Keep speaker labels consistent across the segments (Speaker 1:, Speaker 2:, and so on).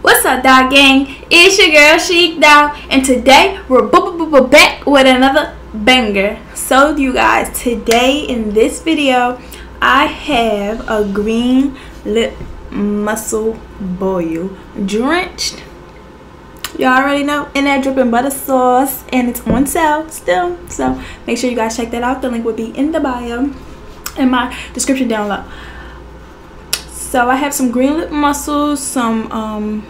Speaker 1: What's up, dog gang? It's your girl Chic Dog, and today we're back with another banger. So you guys, today in this video I have a green lip muscle boil drenched, y'all already know, in that dripping butter sauce, and it's on sale still, so make sure you guys check that out. The link will be in the bio, in my description down below. So I have some green lip mussels, some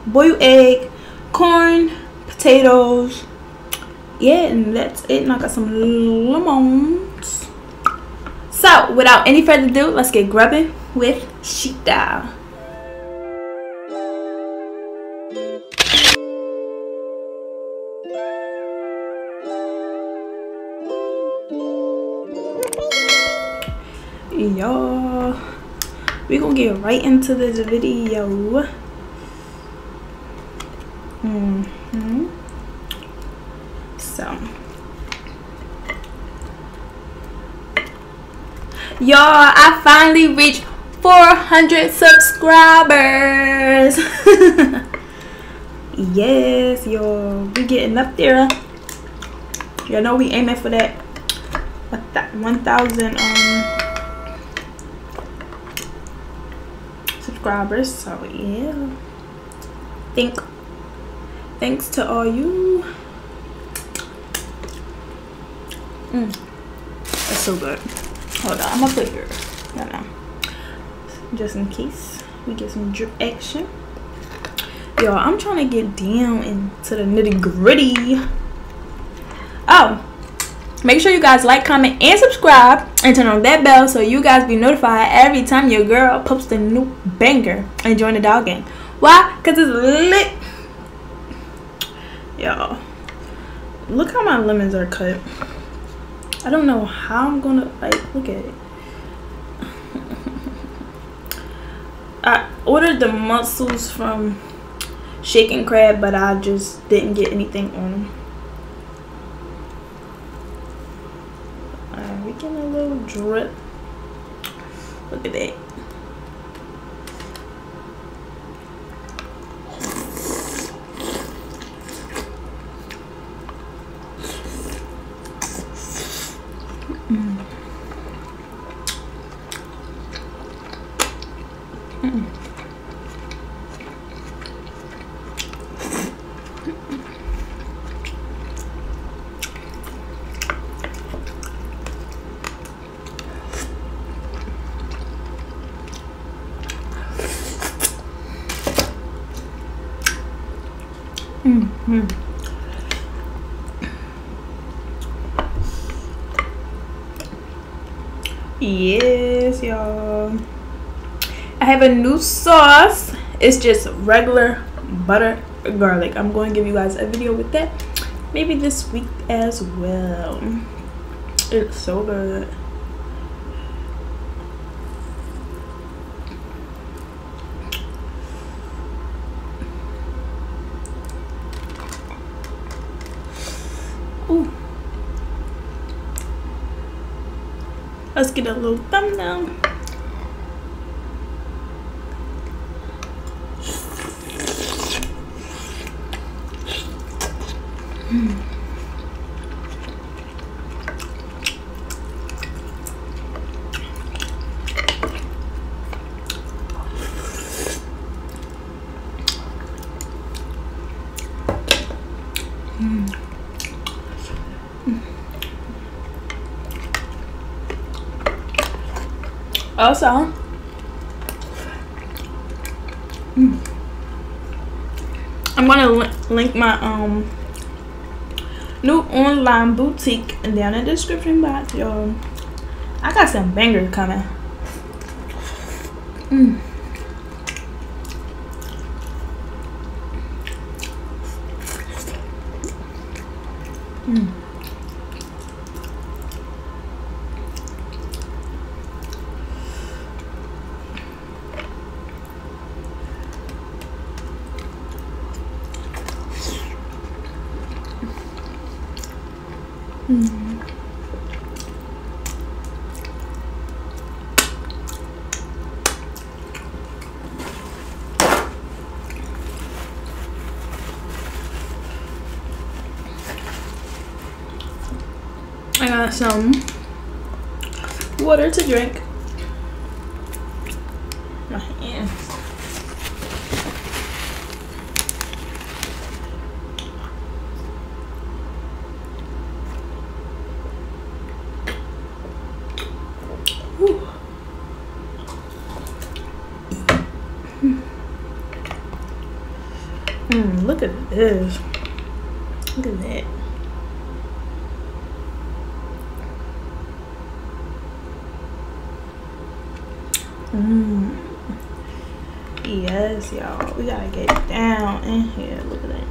Speaker 1: boiled egg, corn, potatoes, yeah, and that's it. And I got some lemons. So without any further ado, let's get grubbing with Chic Dog. Y'all, we gonna get right into this video. So y'all, I finally reached 400 subscribers. Yes, y'all, we getting up there. Y'all know we aiming for that 1,000 subscribers. So yeah, thanks to all you. That's so good. Hold on, I'm gonna put here. No, just in case we get some drip action. Y'all, I'm trying to get down into the nitty gritty. Oh, make sure you guys like, comment, and subscribe, and turn on that bell so you guys be notified every time your girl posts a new banger. And join the dog gang. Why? Because it's lit. Y'all, look how my lemons are cut. I don't know how I'm gonna, like, look at it. I ordered the mussels from Shaken Crab, but I just didn't get anything on them. Alright, we getting a little drip. Look at that. Yes, y'all, I have a new sauce. It's just regular butter garlic. I'm going to give you guys a video with that maybe this week as well. It's so good. Ooh. Let's get a little thumbnail. Also, I'm gonna link my new online boutique down in the description box, y'all. I got some bangers coming. find some water to drink. My hands. Look at this. Look at that. Yes, y'all. We gotta get down in here. Look at that.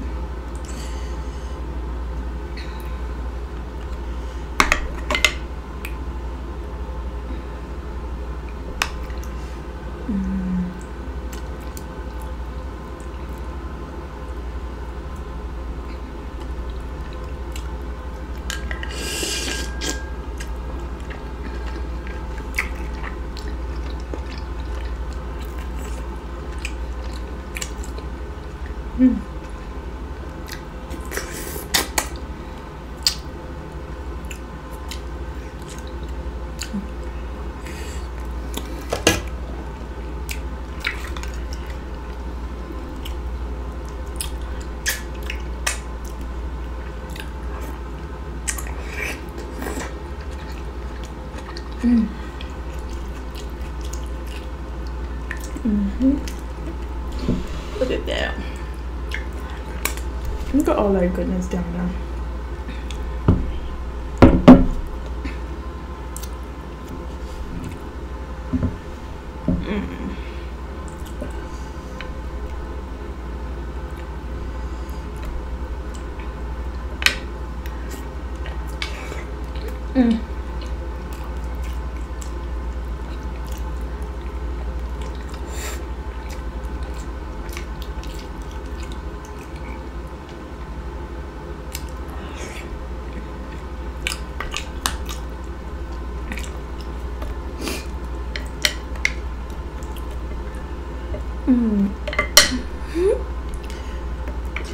Speaker 1: Look at that. Look at all that goodness down there.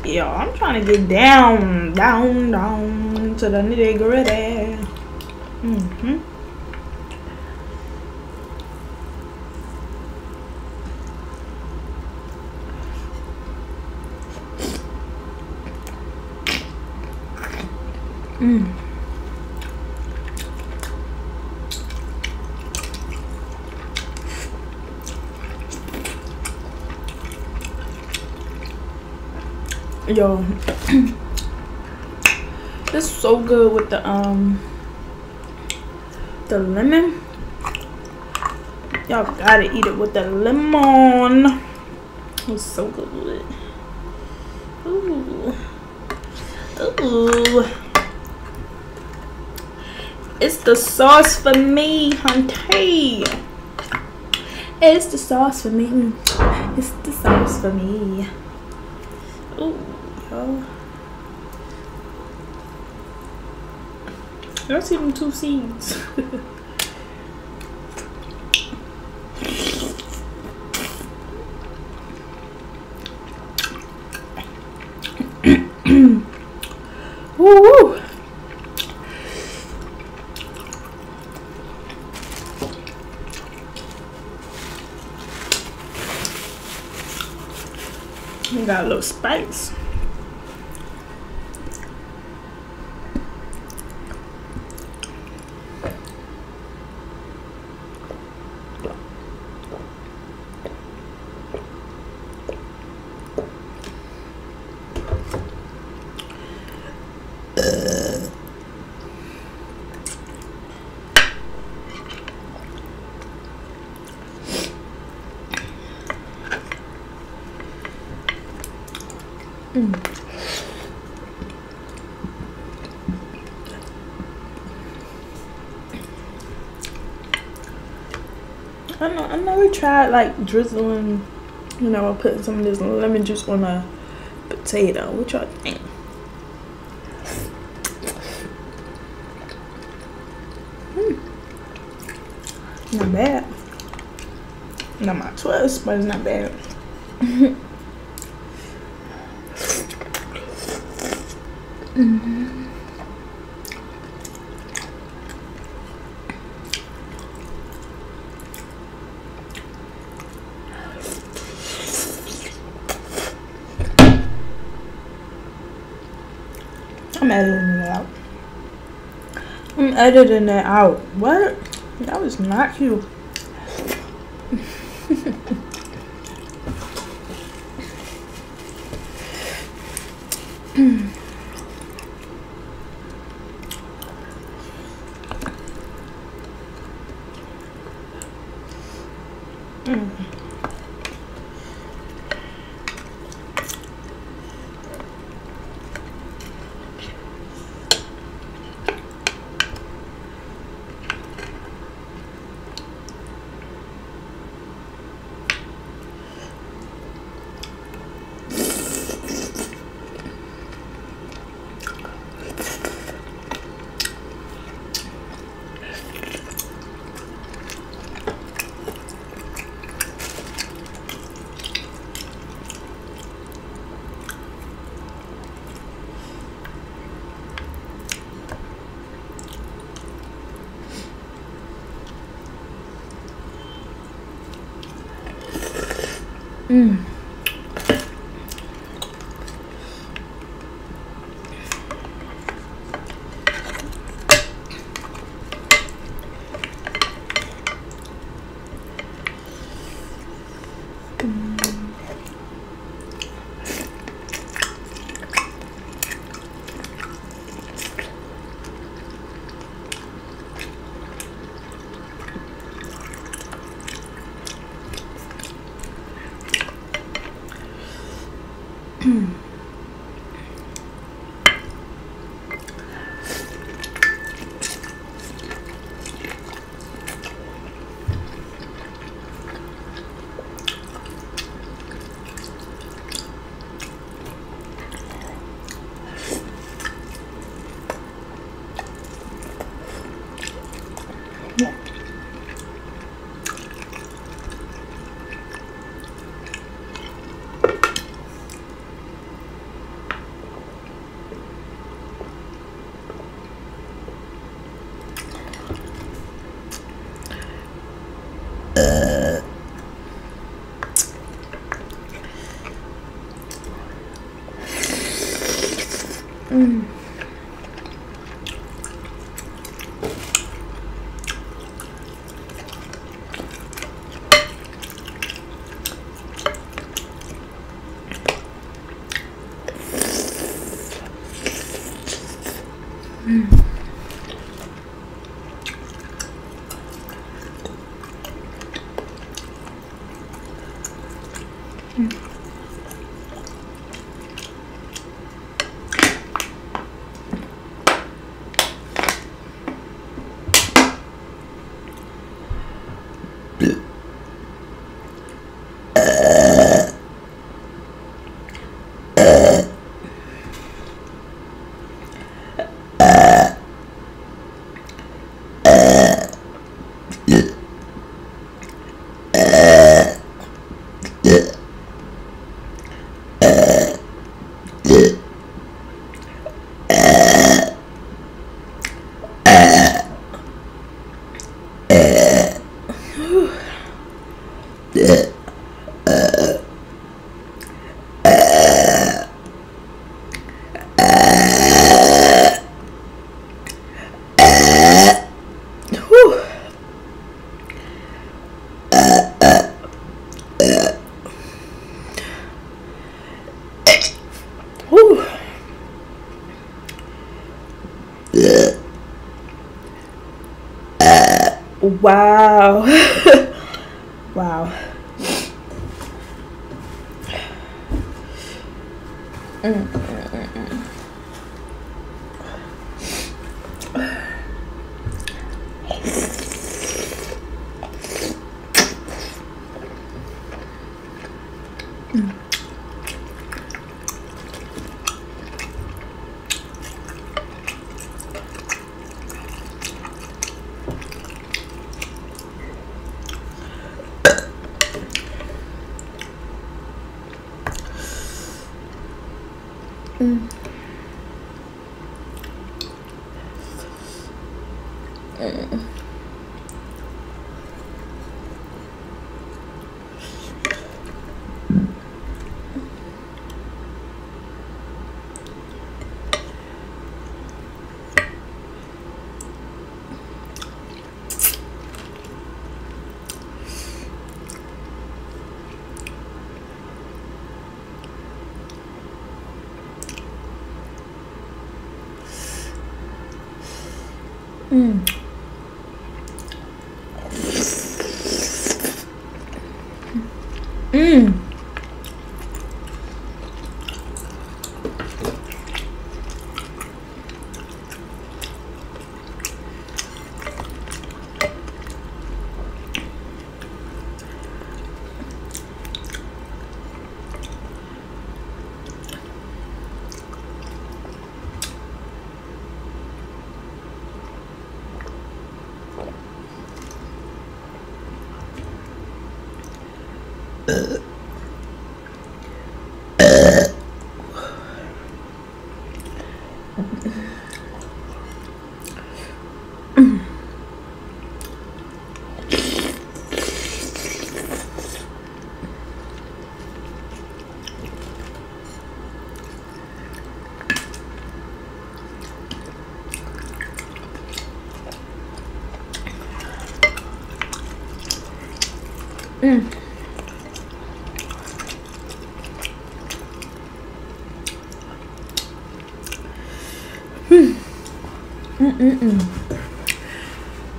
Speaker 1: Yo, I'm trying to get down to the nitty gritty. Yo, this is so good with the lemon. Y'all gotta eat it with the lemon. It's so good. Ooh. Ooh. It's the sauce for me, hunty. It's the sauce for me. It's the sauce for me. Ooh, yo. Y'all see them 2 seeds. Woo! We got a little spice. I know we tried like drizzling, you know, putting some of this lemon juice on a potato. What y'all think? Not bad. Not my twist, but it's not bad. I'm editing it out. I'm editing it out. What? That was not cute. Wow. Wow.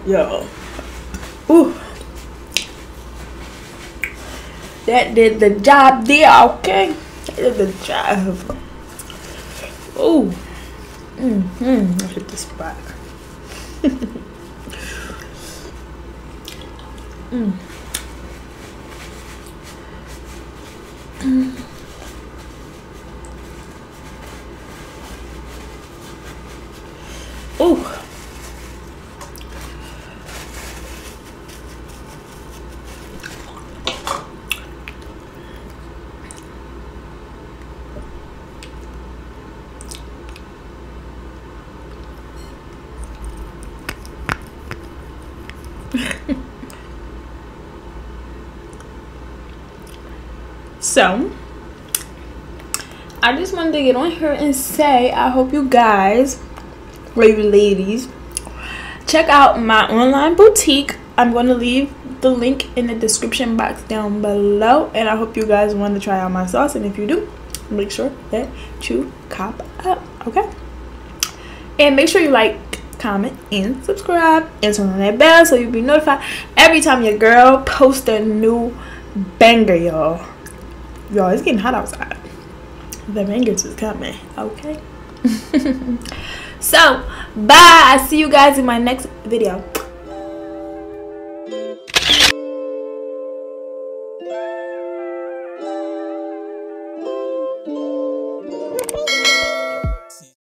Speaker 1: Yo, ooh, that did the job there. Okay, that did the job. Ooh, I hit the spot. Ooh. So I just wanted to get on here and say I hope you guys, or you ladies, check out my online boutique. I'm going to leave the link in the description box down below, and I hope you guys want to try out my sauce, and if you do, make sure that you cop up, okay? And make sure you like, comment, and subscribe, and turn on that bell so you'll be notified every time your girl posts a new banger, y'all. Y'all, it's getting hot outside. The bangers is coming, okay? So, bye. I'll see you guys in my next video.